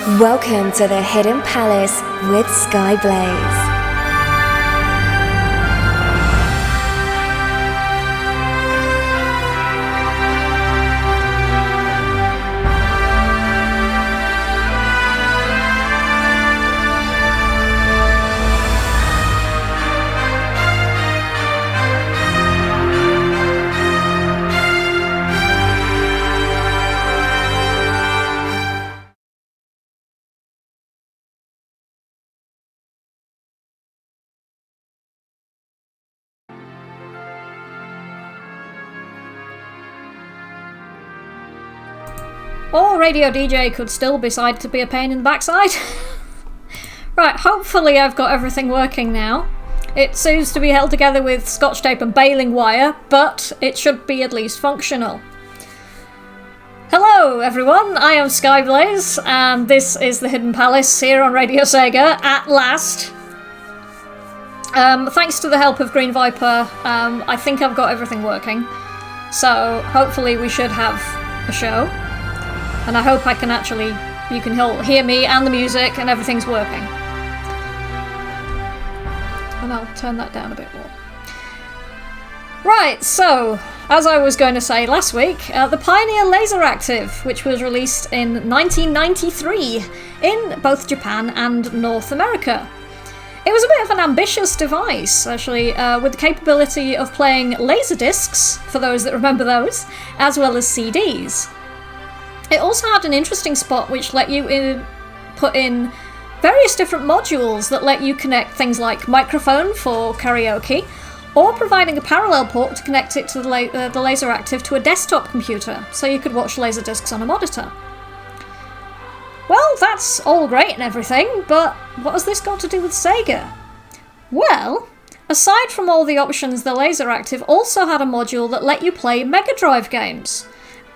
Welcome to the Hidden Palace with Skyblaze. Or Radio DJ could still decide to be a pain in the backside. Right, hopefully I've got everything working now. It seems to be held together with scotch tape and baling wire, but it should be at least functional. Hello everyone, I am Skyblaze, and this is the Hidden Palace here on Radio Sega, at last. Thanks to the help of Green Viper, I think I've got everything working. So hopefully we should have a show. And I hope you can hear me and the music and everything's working. And I'll turn that down a bit more. Right, so, as I was going to say last week, the Pioneer LaserActive, which was released in 1993 in both Japan and North America. It was a bit of an ambitious device, actually, with the capability of playing laserdiscs, for those that remember those, as well as CDs. It also had an interesting spot which let you put in various different modules that let you connect things like microphone for karaoke, or providing a parallel port to connect it to the LaserActive to a desktop computer, so you could watch laserdiscs on a monitor. Well, that's all great and everything, but what has this got to do with Sega? Well, aside from all the options, the LaserActive also had a module that let you play Mega Drive games.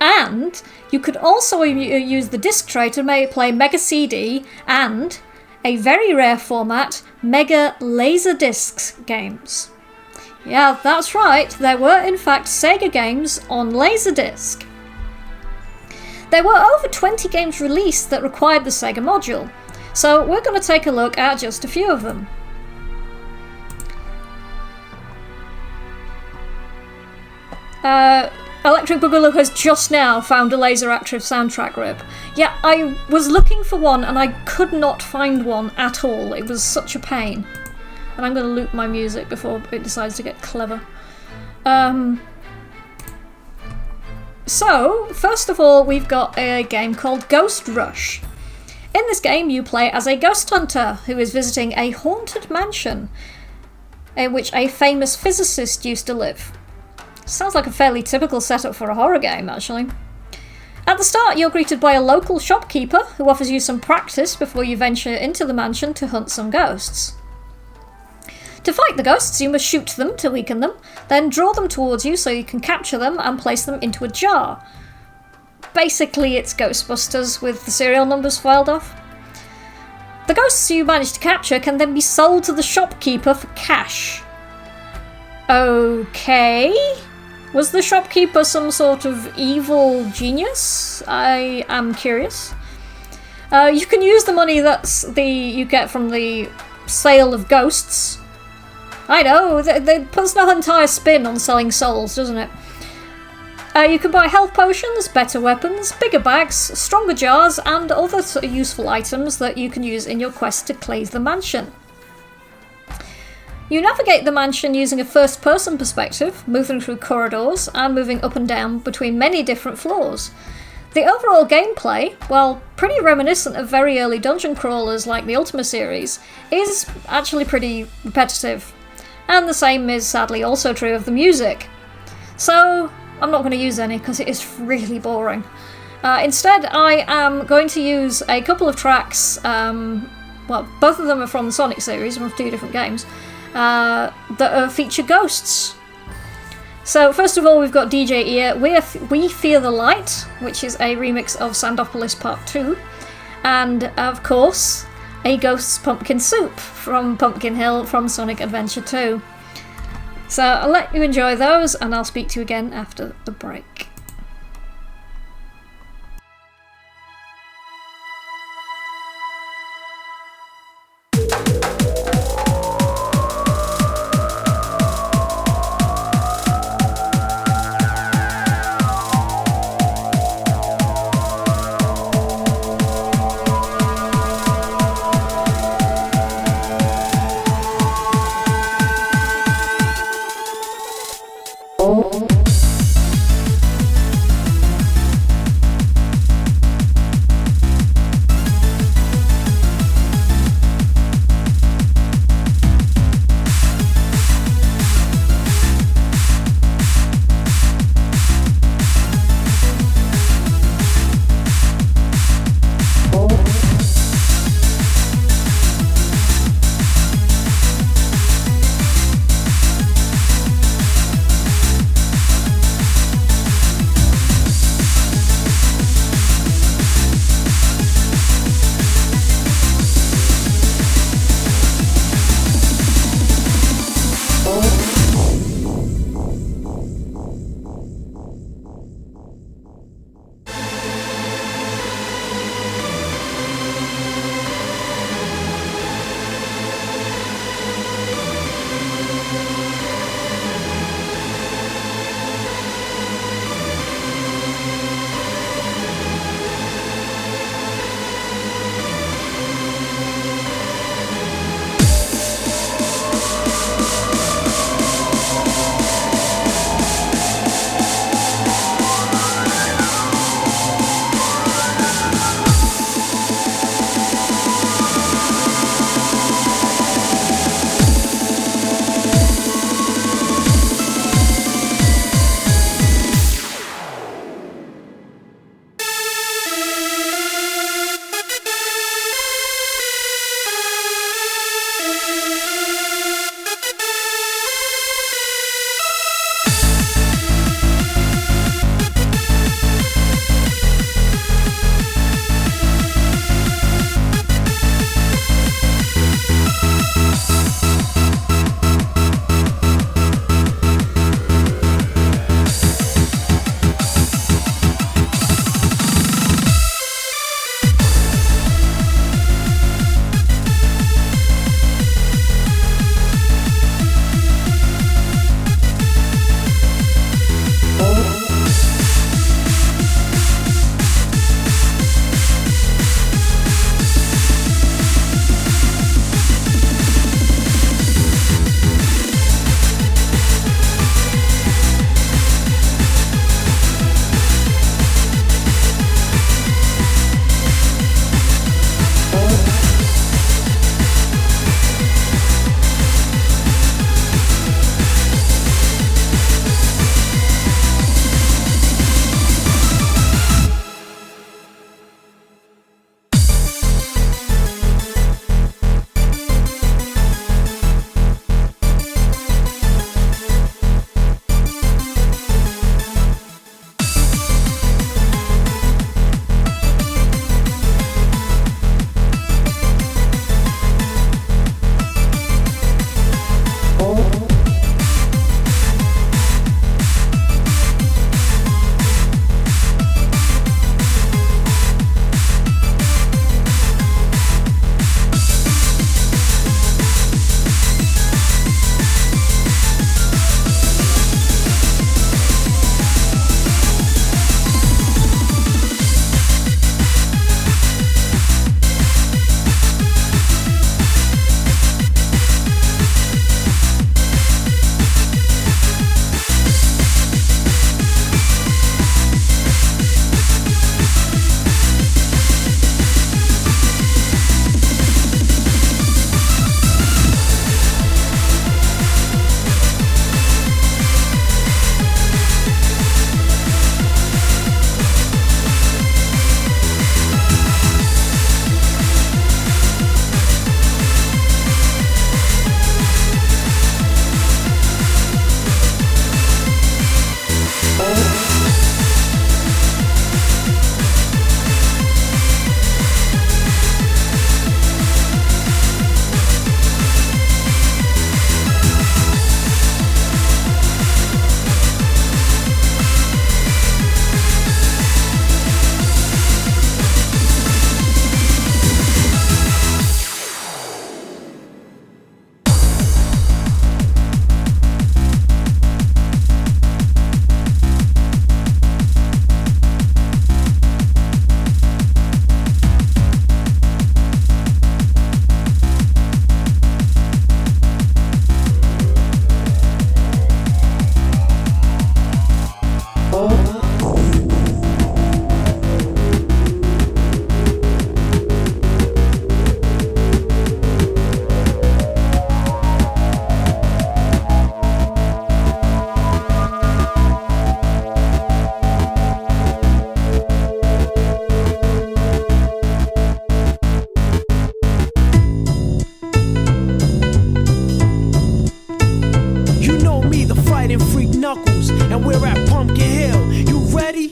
And you could also use the disc tray to play Mega CD and, a very rare format, Mega Laserdiscs games. Yeah, that's right, there were in fact Sega games on Laserdisc. There were over 20 games released that required the Sega module, so we're going to take a look at just a few of them. Electric Boogaloo has just now found a LaserActive soundtrack rip. Yeah, I was looking for one and I could not find one at all. It was such a pain. And I'm going to loop my music before it decides to get clever. So, first of all, we've got a game called Ghost Rush. In this game, you play as a ghost hunter who is visiting a haunted mansion in which a famous physicist used to live. Sounds like a fairly typical setup for a horror game, actually. At the start, you're greeted by a local shopkeeper who offers you some practice before you venture into the mansion to hunt some ghosts. To fight the ghosts, you must shoot them to weaken them, then draw them towards you so you can capture them and place them into a jar. Basically, it's Ghostbusters with the serial numbers filed off. The ghosts you manage to capture can then be sold to the shopkeeper for cash. Okay. Was the shopkeeper some sort of evil genius? I am curious. You can use the money you get from the sale of ghosts. I know, that puts no entire spin on selling souls, doesn't it? You can buy health potions, better weapons, bigger bags, stronger jars, and other sort of useful items that you can use in your quest to claim the mansion. You navigate the mansion using a first-person perspective, moving through corridors and moving up and down between many different floors. The overall gameplay, while pretty reminiscent of very early dungeon crawlers like the Ultima series, is actually pretty repetitive. And the same is sadly also true of the music. So, I'm not going to use any because it is really boring. Instead, I am going to use a couple of tracks, well, both of them are from the Sonic series, from 2 different games, that feature ghosts. So first of all, we've got DJ Ear, We Fear the Light, which is a remix of Sandopolis Part 2, and of course a Ghost's Pumpkin Soup from Pumpkin Hill from Sonic Adventure 2. So I'll let you enjoy those and I'll speak to you again after the break. and we're at Pumpkin Hill. You ready?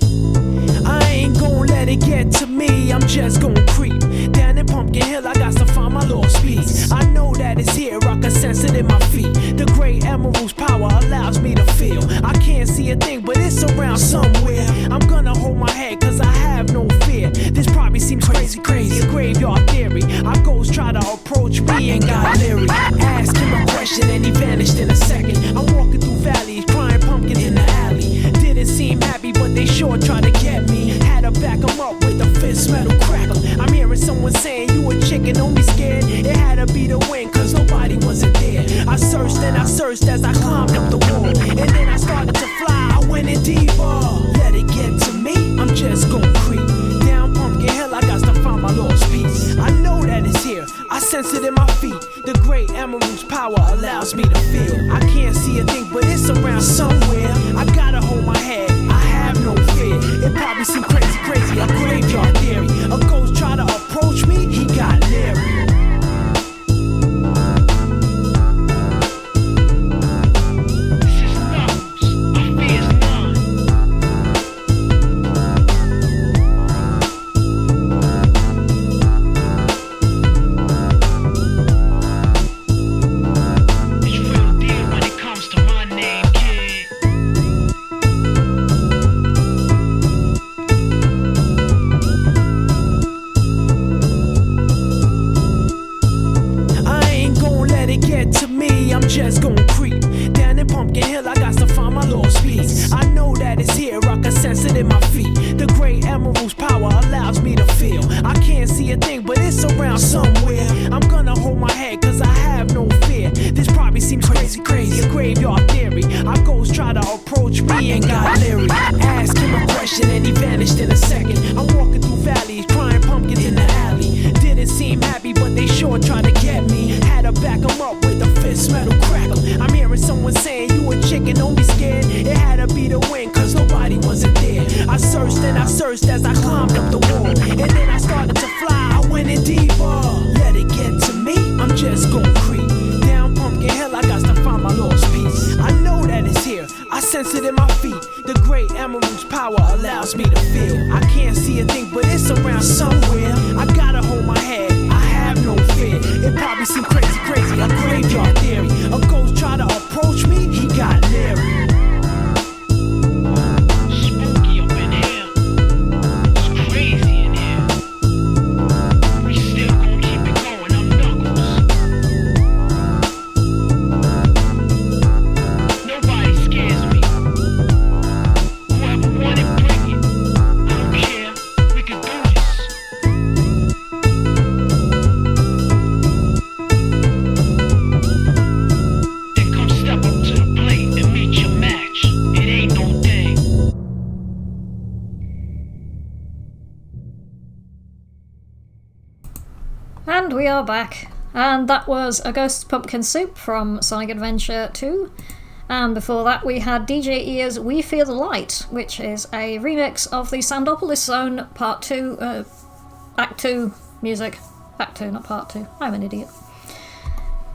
I ain't gon' let it get to me, I'm just gon' creep down in Pumpkin Hill. I got to find my lost piece. I know that it's here, I can sense it in my feet. The great emerald's power allows me to feel. I can't see a thing, but it's around somewhere. I'm gonna hold my head, cause I have no fear. This probably seems crazy, a graveyard theory. Our ghosts try to approach me and got leery. Ask him a question and he vanished in a second. I'm walking through valleys, crying pumpkins in the alley. Didn't seem happy, but they sure tried to get me. Had to back them up with a fist metal crackle. I'm hearing someone saying, you a chicken, don't be scared. It had to be the wind, cause nobody wasn't there. I searched and I searched as I climbed up the wall. And then I started to fly, I went in deeper. Let it get to me, I'm just gon' creep down Pumpkin Hill, I got to find my lost piece. I know that it's here, I sense it in my feet. The great emerald's power allows me to feel. I can't see a thing, but it's around somewhere. I gotta hold my head, I have no fear. It probably seems crazy, a graveyard theory. A ghost try to approach me, he got leery. Just gon' creep down in Pumpkin Hill, I got to find my lost piece. I know that it's here, I can sense it in my feet. The great emerald's power allows me to feel. I can't see a thing, but it's around somewhere. I'm gonna hold my head, cause I have no fear. This probably seems crazy, a graveyard theory. Our ghosts try to approach me and got leery. Ask him a question and he vanished in a second. I'm walking through valleys, crying pumpkins in the alley. Didn't seem happy, but they sure tried to get me. Had to back them up with a fist metal crackle. I'm hearing someone saying, you a chicken, don't be scared. It had to be the wind, cause nobody wasn't there. I searched and I searched as I climbed up the wall. And then I started to fly, I went in deeper. Let it get to me, I'm just gon' creep down Pumpkin Hill, I got to find my lost piece. I know that it's here, I sense it in my feet. The great emerald's power allows me to feel. I can't see a thing, but it's around somewhere. I gotta hold my head, I have no fear. It probably seems crazy, a graveyard theory. A ghost try to approach me, he got leery. Spooky up in here, it's crazy in here. We still gon' keep it going, I'm Knuckles. Nobody scares me. Whoever want it, bring it. I don't care, we can do this. Then come step up to the plate and meet your match. It ain't no thing. And we are back. And that was A Ghost's Pumpkin Soup from Sonic Adventure 2. And before that we had DJ Ear's We Fear the Light, which is a remix of the Sandopolis Zone Part 2, Act 2 music. Act 2, not Part 2. I'm an idiot.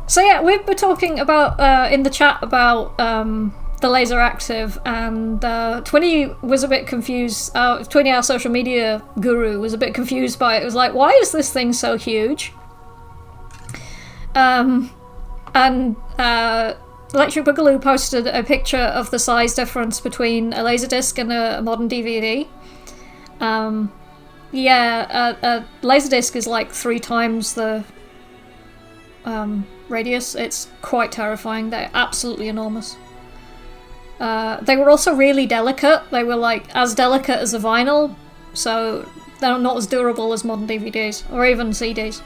So yeah, we've been talking about, in the chat about the LaserActive, and Twinny was a bit confused. Twinny, our social media guru, was a bit confused by it. It was like, why is this thing so huge? And Electric Boogaloo posted a picture of the size difference between a Laserdisc and a modern DVD. A Laserdisc is like 3 times the radius. It's quite terrifying. They're absolutely enormous. They were also really delicate. They were like as delicate as a vinyl, so they're not as durable as modern DVDs or even CDs.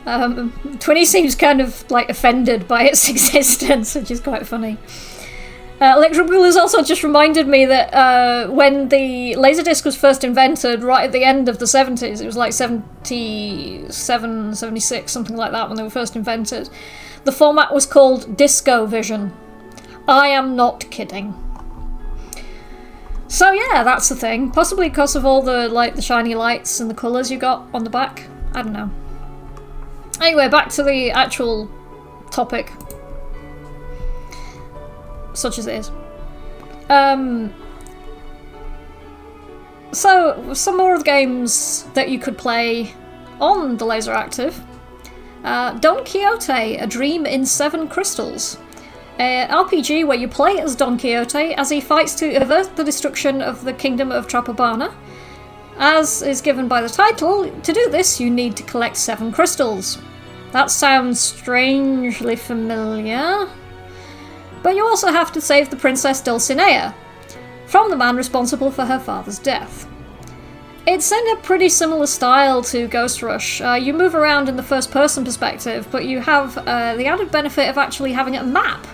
Twinny seems kind of like offended by its existence, which is quite funny. Electro Bull has also just reminded me that when the Laserdisc was first invented, right at the end of the 70s, it was like 77, 76, something like that when they were first invented, the format was called Disco Vision. I am not kidding. So yeah, that's the thing. Possibly because of all the the shiny lights and the colours you got on the back. I don't know. Anyway, back to the actual topic. such as it is. So, some more of the games that you could play on the LaserActive. Don Quixote, A Dream in 7 Crystals. An RPG where you play as Don Quixote as he fights to avert the destruction of the kingdom of Trapobana. As is given by the title, to do this you need to collect 7 crystals. That sounds strangely familiar. But you also have to save the Princess Dulcinea from the man responsible for her father's death. It's in a pretty similar style to Ghost Rush. You move around in the first-person perspective, but you have the added benefit of actually having a map,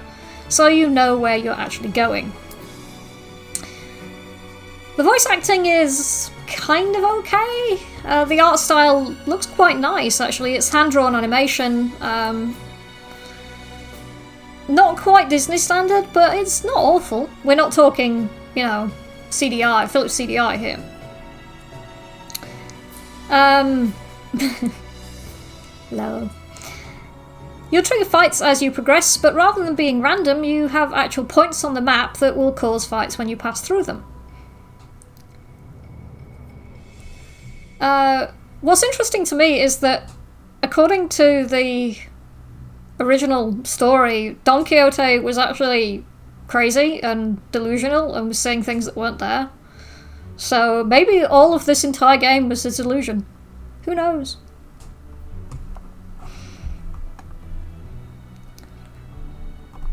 so you know where you're actually going. The voice acting is kind of okay. The art style looks quite nice, actually. It's hand-drawn animation. Not quite Disney standard, but it's not awful. We're not talking, you know, CDI, Philips CDI here. Lol. You'll trigger fights as you progress, but rather than being random, you have actual points on the map that will cause fights when you pass through them. What's interesting to me is that, according to the original story, Don Quixote was actually crazy and delusional and was saying things that weren't there. So maybe all of this entire game was a delusion. Who knows?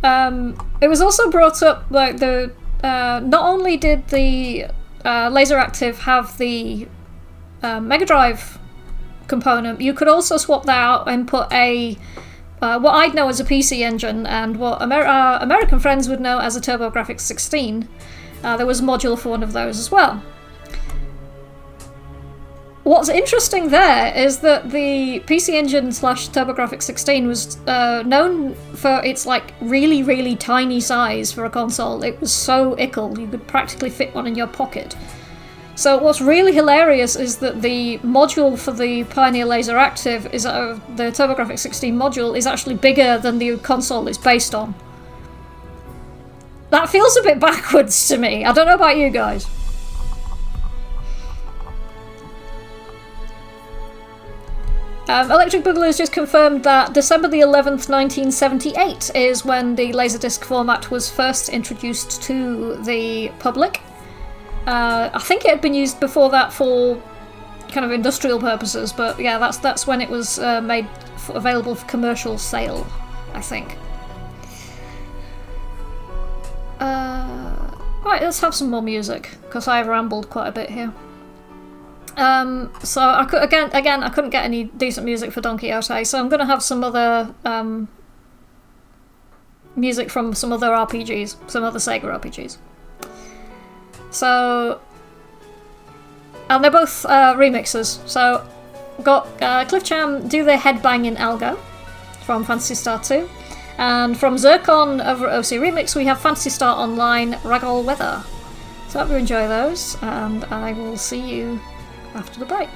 It was also brought up, like, the not only did the LaserActive have the Mega Drive component, you could also swap that out and put a what I'd know as a PC engine and what our American friends would know as a TurboGrafx 16. There was a module for one of those as well. What's interesting there is that the PC Engine / TurboGrafx 16 was known for its like really, really tiny size for a console. It was so ickle, you could practically fit one in your pocket. So what's really hilarious is that the module for the Pioneer LaserActive is the TurboGrafx 16 module is actually bigger than the console it's based on. That feels a bit backwards to me. I don't know about you guys. Electric Boogaloo has just confirmed that December the 11th, 1978 is when the Laserdisc format was first introduced to the public. I think it had been used before that for kind of industrial purposes, but yeah, that's when it was made available for commercial sale, I think. Right, let's have some more music, because I rambled quite a bit here. So I could again I couldn't get any decent music for Don Quixote, so I'm gonna have some other music from some other RPGs, some other Sega RPGs. So, and they're both remixes. So, got Cliff Jam do their Headbang in Algo from Phantasy Star 2, and from Zircon over at OC Remix we have Phantasy Star Online Ragdoll Weather. So I hope you enjoy those, and I will see you after the break.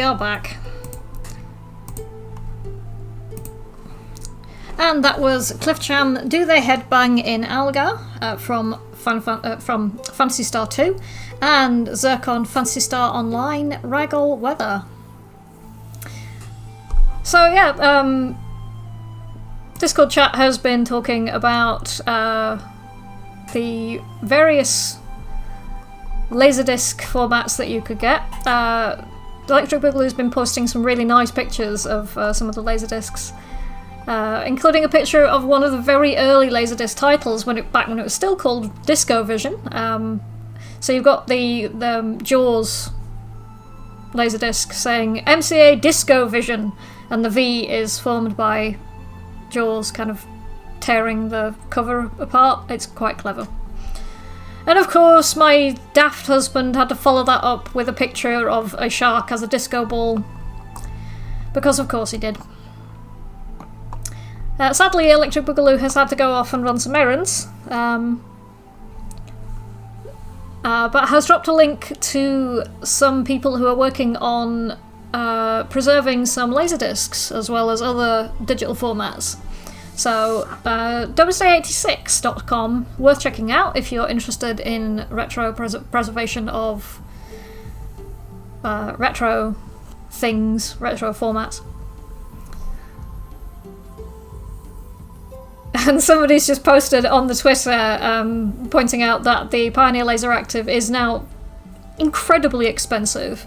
are back. And that was Cliffjam Do They Headbang in Alga from Phantasy Star 2, and Zircon Phantasy Star Online Raggle Weather. So yeah, Discord chat has been talking about the various Laserdisc formats that you could get. Electric Boogaloo's been posting some really nice pictures of some of the Laserdiscs. Including a picture of one of the very early Laserdisc titles back when it was still called DiscoVision. So you've got the Jaws Laserdisc saying MCA DiscoVision, and the V is formed by Jaws kind of tearing the cover apart. It's quite clever. And of course, my daft husband had to follow that up with a picture of a shark as a disco ball, because of course he did. Sadly, Electric Boogaloo has had to go off and run some errands, but has dropped a link to some people who are working on preserving some Laserdiscs as well as other digital formats. So, domesday86.com, worth checking out if you're interested in retro preservation of retro things, retro formats. And somebody's just posted on the Twitter pointing out that the Pioneer LaserActive is now incredibly expensive.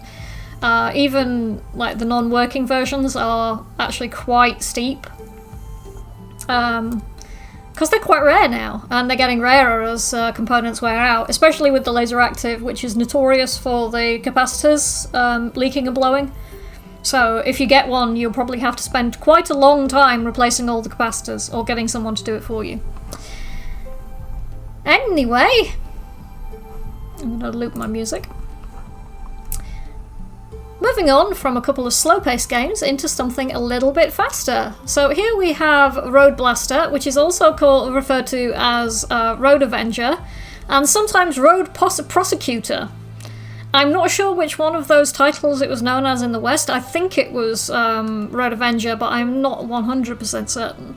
Even like the non-working versions are actually quite steep. Because they're quite rare now, and they're getting rarer as components wear out, especially with the LaserActive, which is notorious for the capacitors leaking and blowing. So if you get one, you'll probably have to spend quite a long time replacing all the capacitors, or getting someone to do it for you. Anyway, I'm going to loop my music. Moving on from a couple of slow-paced games into something a little bit faster. So here we have Road Blaster, which is also referred to as Road Avenger, and sometimes Road Prosecutor. I'm not sure which one of those titles it was known as in the West. I think it was Road Avenger, but I'm not 100% certain.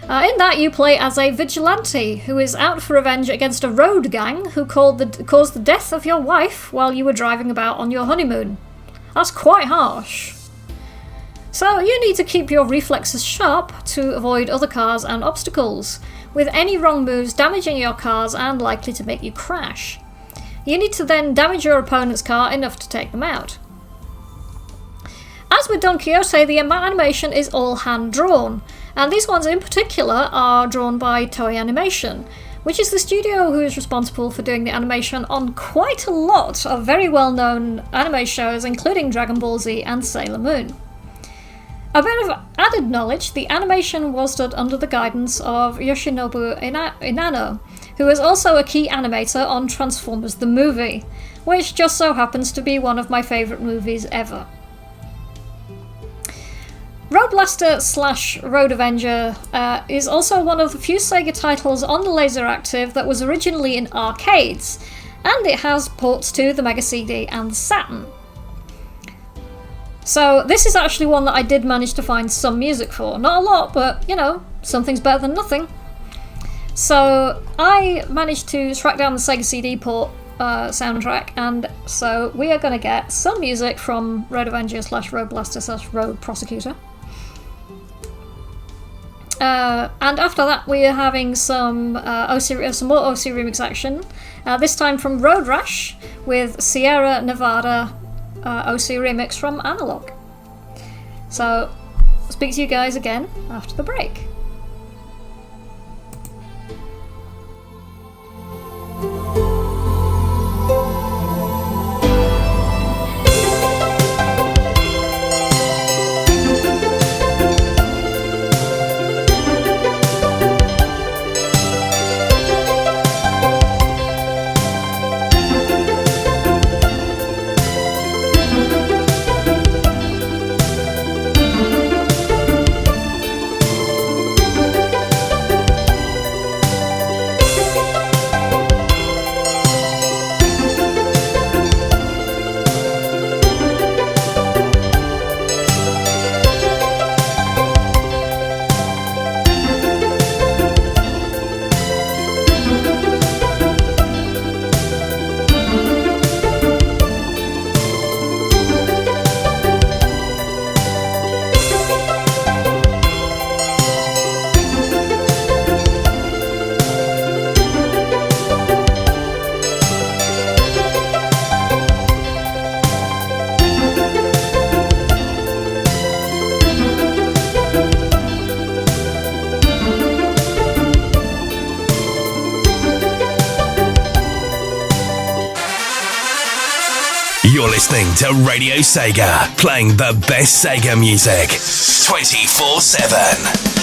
In that, you play as a vigilante who is out for revenge against a road gang who caused the death of your wife while you were driving about on your honeymoon. That's quite harsh. So you need to keep your reflexes sharp to avoid other cars and obstacles, with any wrong moves damaging your cars and likely to make you crash. You need to then damage your opponent's car enough to take them out. As with Don Quixote, the animation is all hand-drawn, and these ones in particular are drawn by Toei Animation, which is the studio who is responsible for doing the animation on quite a lot of very well-known anime shows, including Dragon Ball Z and Sailor Moon. A bit of added knowledge, the animation was done under the guidance of Yoshinobu Inano, who is also a key animator on Transformers the movie, which just so happens to be one of my favourite movies ever. Road Blaster / Road Avenger is also one of the few Sega titles on the LaserActive that was originally in arcades, and it has ports to the Mega CD and the Saturn. So this is actually one that I did manage to find some music for. Not a lot, but you know, something's better than nothing. So I managed to track down the Sega CD port soundtrack, and so we are going to get some music from Road Avenger / Road Blaster / Road Prosecutor. And after that we are having some more OC remix action, this time from Road Rash with Sierra Nevada OC remix from Analog. So, I'll speak to you guys again after the break. listening to Radio Sega, playing the best Sega music 24/7.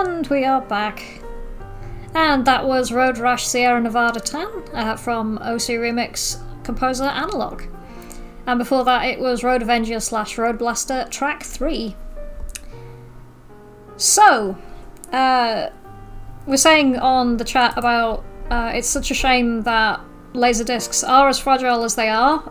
And we are back. And that was Road Rash Sierra Nevada Tan from OC Remix composer Analog. And before that it was Road Avenger / Road Blaster track 3. So, we're saying on the chat about it's such a shame that Laserdiscs are as fragile as they are.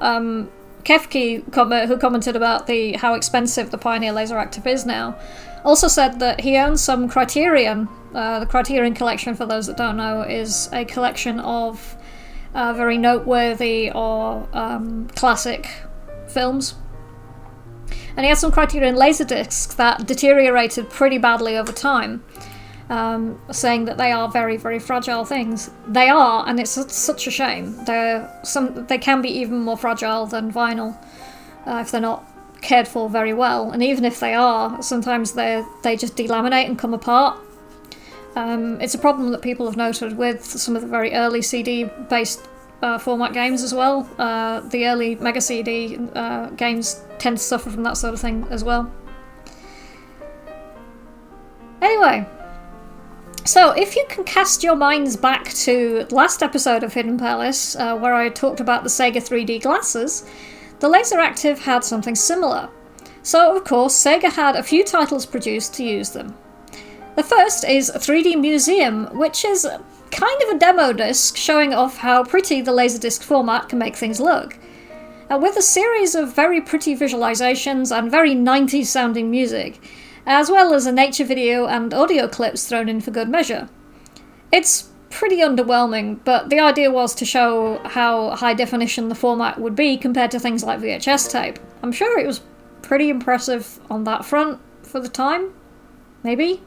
Kefki, who commented about how expensive the Pioneer LaserActive is now, also said that he owns some Criterion. The Criterion collection, for those that don't know, is a collection of very noteworthy or classic films. And he had some Criterion Laserdiscs that deteriorated pretty badly over time, saying that they are very, very fragile things. They are, and it's such a shame. They can be even more fragile than vinyl if they're not cared for very well. And even if they are, sometimes they just delaminate and come apart. It's a problem that people have noted with some of the very early CD-based format games as well. The early Mega CD games tend to suffer from that sort of thing as well. Anyway, so if you can cast your minds back to last episode of Hidden Palace, where I talked about the Sega 3D glasses, the LaserActive had something similar. So, of course, Sega had a few titles produced to use them. The first is 3D Museum, which is kind of a demo disc showing off how pretty the Laserdisc format can make things look. With a series of very pretty visualizations and very 90s sounding music, as well as a nature video and audio clips thrown in for good measure. It's pretty underwhelming, but the idea was to show how high definition the format would be compared to things like VHS tape. I'm sure it was pretty impressive on that front for the time, maybe?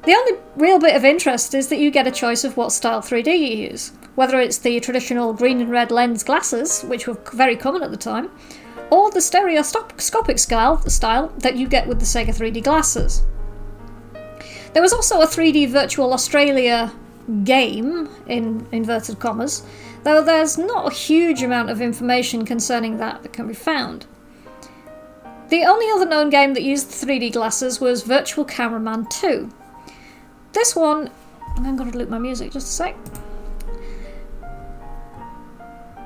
The only real bit of interest is that you get a choice of what style 3D you use, whether it's the traditional green and red lens glasses, which were very common at the time, or the stereoscopic style that you get with the Sega 3D glasses. There was also a 3D Virtual Australia game, in inverted commas, though there's not a huge amount of information concerning that can be found. The only other known game that used the 3D glasses was Virtual Cameraman 2. This one, I'm going to loop my music just a sec.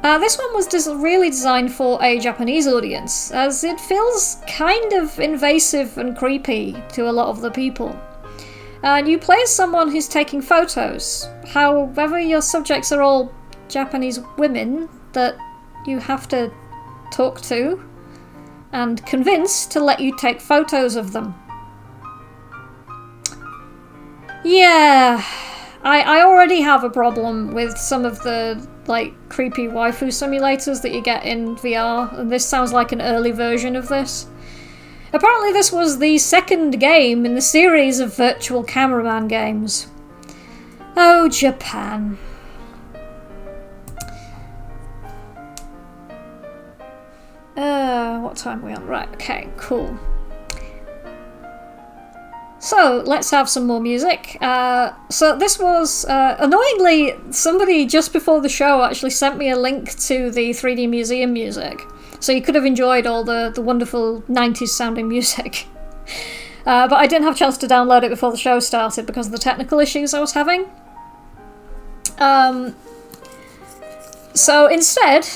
This one was really designed for a Japanese audience, as it feels kind of invasive and creepy to a lot of the people. And you play as someone who's taking photos, however your subjects are all Japanese women that you have to talk to and convince to let you take photos of them. Yeah, I already have a problem with some of the creepy waifu simulators that you get in VR, and this sounds like an early version of this. Apparently this was the second game in the series of Virtual Cameraman games. Oh, Japan. What time are we on? Right, okay, cool. So, let's have some more music. So this was, annoyingly, somebody just before the show actually sent me a link to the 3D Museum music. So you could have enjoyed all the wonderful 90s sounding music. But I didn't have a chance to download it before the show started because of the technical issues I was having. So instead,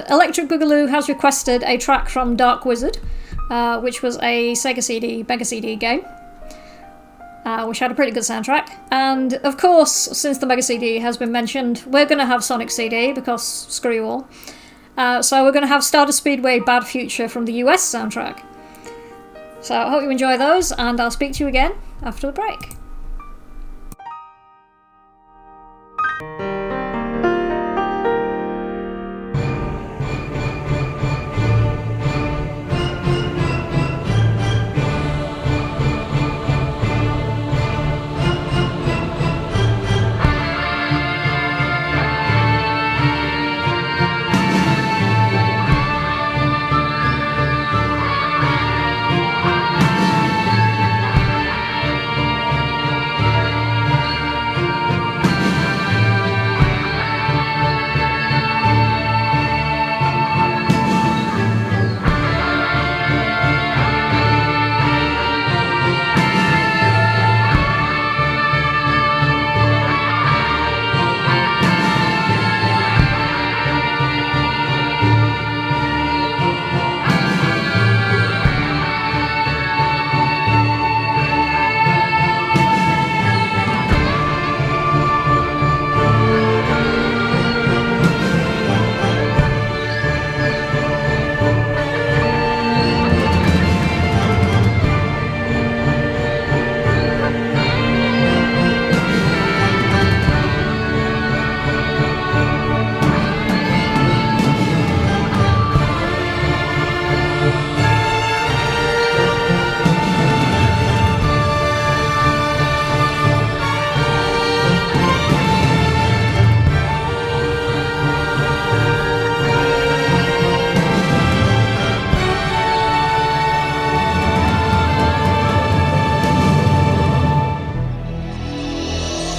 Electric Boogaloo has requested a track from Dark Wizard, which was a Sega CD, Mega CD game. Which had a pretty good soundtrack. And of course, since the Mega CD has been mentioned, we're going to have Sonic CD, because screw you all. So we're going to have Stardust Speedway Bad Future from the US soundtrack. So I hope you enjoy those, and I'll speak to you again after the break.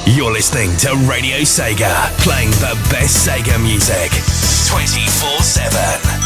You're listening to Radio Sega, playing the best Sega music 24/7.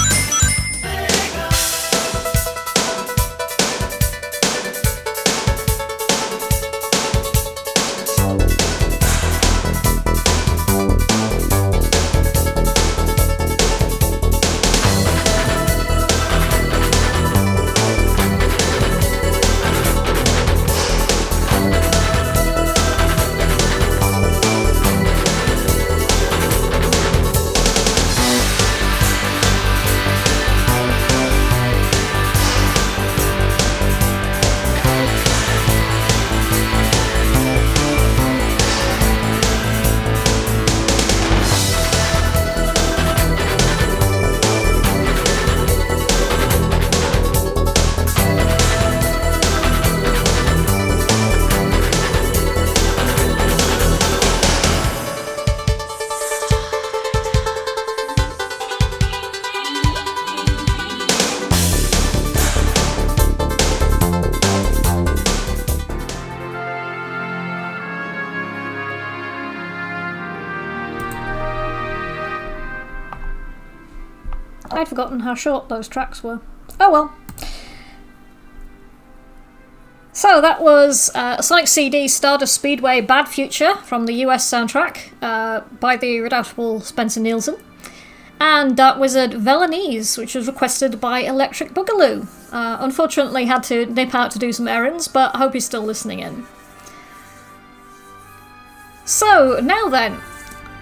I'd forgotten how short those tracks were. Oh well. So that was Sonic CD Stardust Speedway Bad Future from the US soundtrack by the redoubtable Spencer Nielsen. And Dark Wizard Velanese, which was requested by Electric Boogaloo. Unfortunately had to nip out to do some errands, but I hope he's still listening in. So, now then.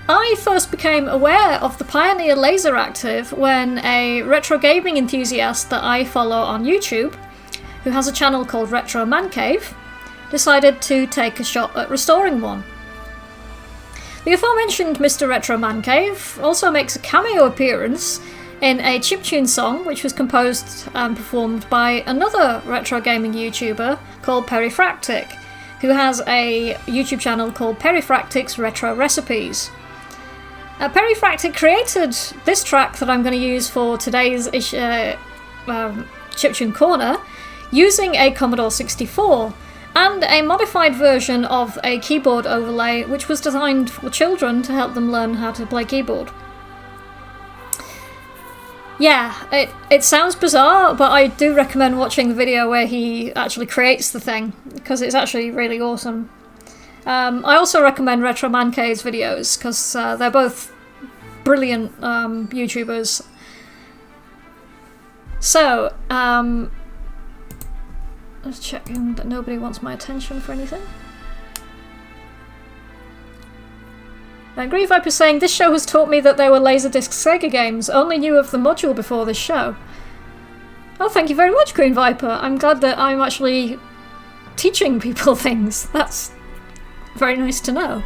I first became aware of the pioneer LaserActive when a retro gaming enthusiast that I follow on YouTube, who has a channel called Retro Man Cave, decided to take a shot at restoring one. The aforementioned Mr. Retro Man Cave also makes a cameo appearance in a chiptune song which was composed and performed by another retro gaming YouTuber called Perifractic, who has a YouTube channel called Perifractic's Retro Recipes. Perifractic created this track that I'm going to use for today's Chiptune Corner using a Commodore 64 and a modified version of a keyboard overlay which was designed for children to help them learn how to play keyboard. Yeah, it sounds bizarre, but I do recommend watching the video where he actually creates the thing, because it's actually really awesome. I also recommend Retro Man Cave's videos, because they're both brilliant YouTubers. So, let's check that nobody wants my attention for anything. Green Viper saying, this show has taught me that there were Laserdisc Sega games. Only knew of the module before this show. Oh, thank you very much, Green Viper. I'm glad that I'm actually teaching people things. That's very nice to know.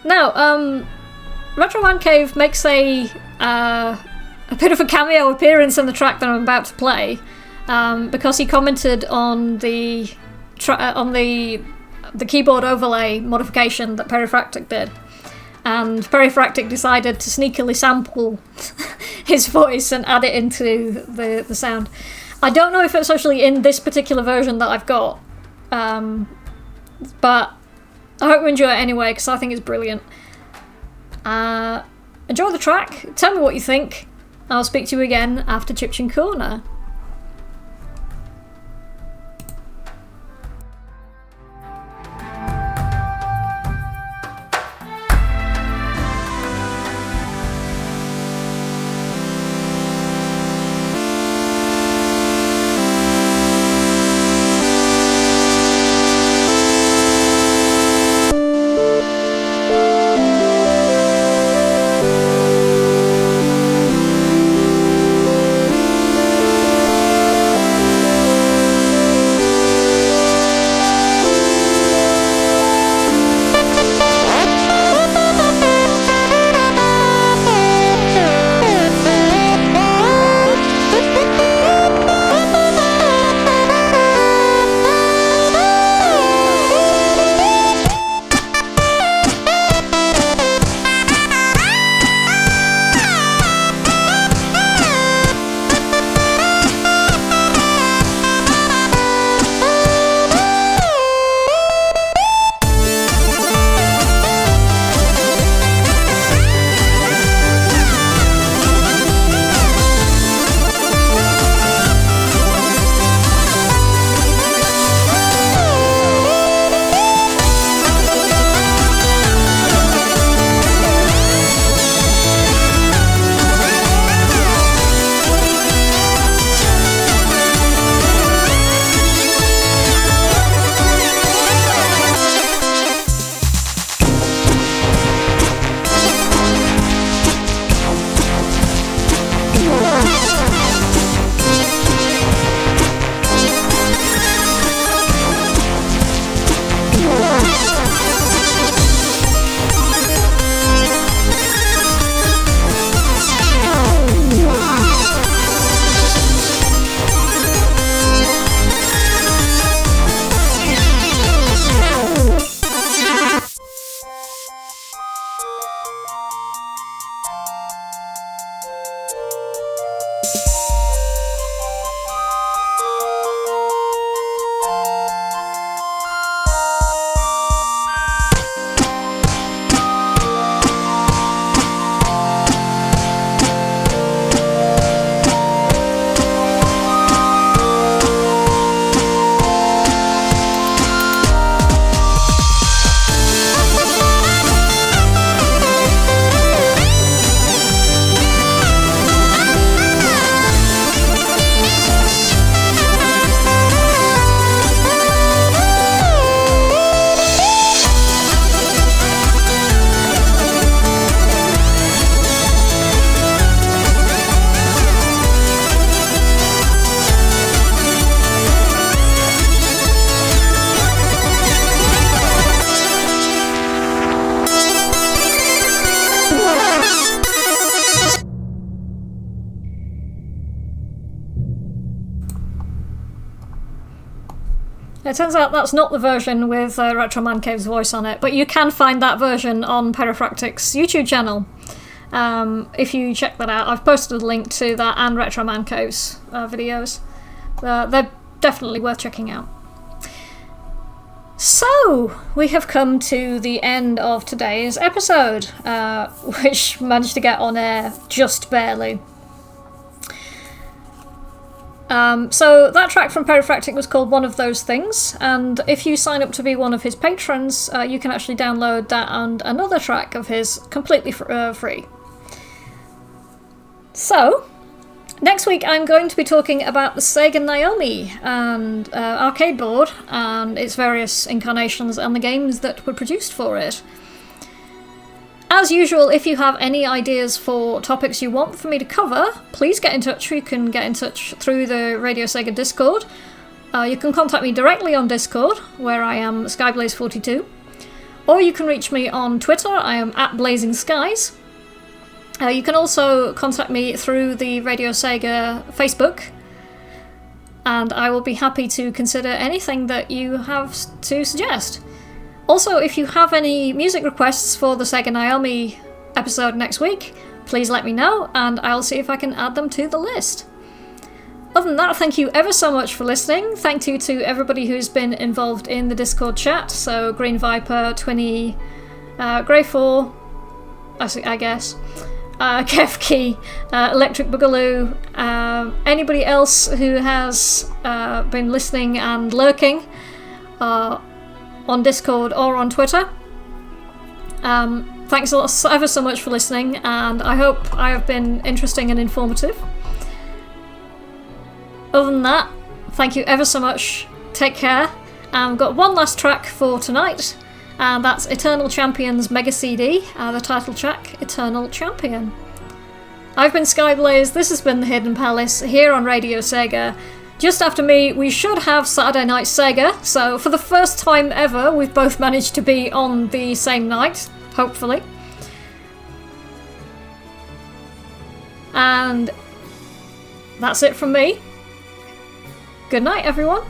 Now, Retro Man Cave makes a bit of a cameo appearance in the track that I'm about to play, because he commented on the keyboard overlay modification that Perifractic did, and Perifractic decided to sneakily sample his voice and add it into the sound. I don't know if it's actually in this particular version that I've got, but I hope you enjoy it anyway, because I think it's brilliant. Enjoy the track, tell me what you think. I'll speak to you again after Chiptune Corner. It turns out that's not the version with Retro Man Cave's voice on it, but you can find that version on Perifractic's YouTube channel. If you check that out, I've posted a link to that and Retro Man Cave's videos. They're definitely worth checking out. So, we have come to the end of today's episode, which managed to get on air just barely. So that track from Perifractic was called One of Those Things, and if you sign up to be one of his patrons, you can actually download that and another track of his completely free. So, next week I'm going to be talking about the Sega Naomi and arcade board and its various incarnations and the games that were produced for it. As usual, if you have any ideas for topics you want for me to cover, please get in touch. You can get in touch through the Radio Sega Discord. You can contact me directly on Discord, where I am Skyblaze42. Or you can reach me on Twitter, I am @BlazingSkies. You can also contact me through the Radio Sega Facebook, and I will be happy to consider anything that you have to suggest. Also, if you have any music requests for the Sega Naomi episode next week, please let me know, and I'll see if I can add them to the list. Other than that, thank you ever so much for listening. Thank you to everybody who's been involved in the Discord chat, so Green Viper, Twinny, Grey4, I guess, Kefkey, Electric Boogaloo, anybody else who has been listening and lurking on Discord or on Twitter. Thanks ever so much for listening, and I hope I have been interesting and informative. Other than that, thank you ever so much, take care, and we've got one last track for tonight, and that's Eternal Champion's Mega CD, the title track, Eternal Champion. I've been Skyblaze, this has been The Hidden Palace, here on Radio Sega. Just after me, we should have Saturday Night Sega, so for the first time ever, we've both managed to be on the same night, hopefully. And that's it from me. Good night, everyone.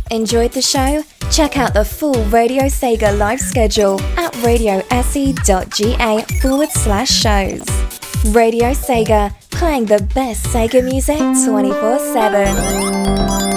Enjoyed the show? Check out the full Radio Sega live schedule at radiose.ga/shows. Radio Sega, playing the best Sega music 24/7.